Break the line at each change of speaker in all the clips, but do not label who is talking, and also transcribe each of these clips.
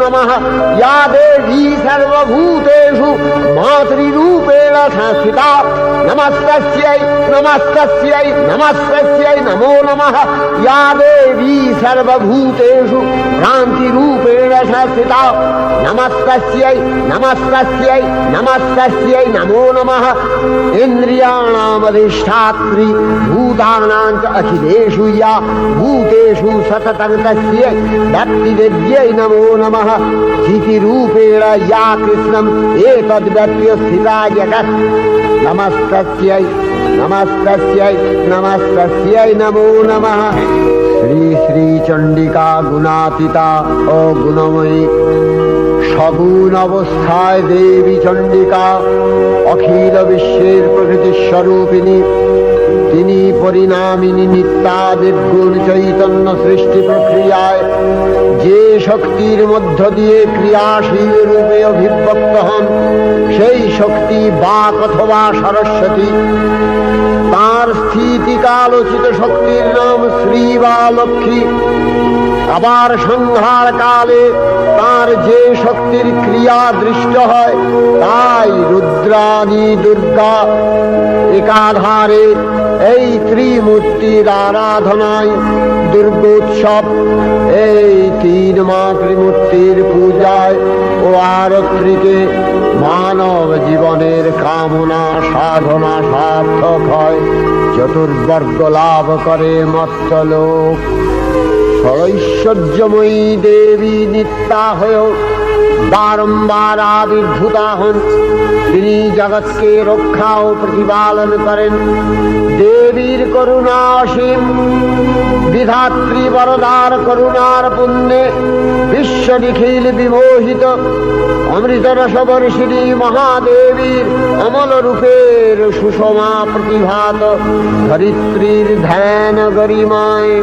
नमः या देवी सर्वभूतेषु मातृरूपेण संस्थिता नमस्तस्यै नमस्तस्यै नमस्तस्यै नमो नमः या देवी सर्वभूतेषु भ्रान्तिरूपेण संस्थिता नमस्तस्यै नमस्तस्यै नमस्तस्यै नमो नमः इन्द्रियाणामधिष्ठात्री भूतानां च अखिलेषु या भूतेषु सततं तस्यै भक्तिविद्यै नमो नमः स्थितिरूपेण या कृष्णम् एतद्व्यप्य स्थिता जगत् नमस्तस्यै नमस्तस्यै नमस्तस्यै नमो नमः श्री श्री चंडिका गुणातीता अगुणमयी सगुण अवस्थाय देवी चंडिका अखिल विश्वेर प्रकृति स्वरूपिणी তিনি পরিণামিনী নিত্যা নির্গুণ চৈতন্য সৃষ্টি প্রক্রিয়ায় যে শক্তির মধ্য দিয়ে ক্রিয়াশীল রূপে অভিব্যক্ত হন সেই শক্তি বাক অথবা সরস্বতী। তার স্থিতিকালোচিত শক্তির নাম শ্রী বা লক্ষ্মী। আবার সংহার কালে তার যে শক্তির ক্রিয়া দৃষ্ট হয় তাই রুদ্রাণী দুর্গা। একাধারে এই ত্রিমূর্তির আরাধনায় দুর্গোৎসব, এই তিন মাতৃমূর্তির পূজায় ও আরত্রিকে মানব জীবনের কামনা সাধনা সার্থক হয়, চতুর্বর্গ লাভ করে মর্ত্যলোক। ঐশ্বর্যময়ী দেবী নিত্যা হয়েও বারম্বার আবির্ভূতা হন। তিনি জগৎকে রক্ষা ও প্রতিপালন করেন। দেবীর করুণা অসীম। বিধাত্রী বরদার করুণার পুণ্যে বিশ্ব নিখিল বিমোহিত অমৃত রসবর্ষিণী মহাদেবীর অমল রূপের সুষমা প্রতিভাত ধরিত্রীর ধ্যান গরিমায়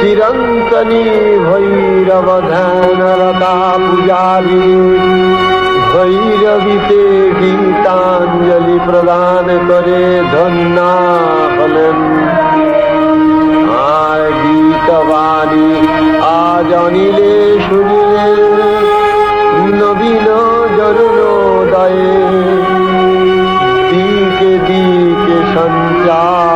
চিরন্তনী ভৈরব ধ্যানরতা পূজারী ভৈরবীতে গীতাঞ্জলি প্রদান করে ধন্যা হলেন। আর গীতবাণী আজ অনিলে শুনিলে নবীন জরুণোদয়ে দিকে দিকে সঞ্চার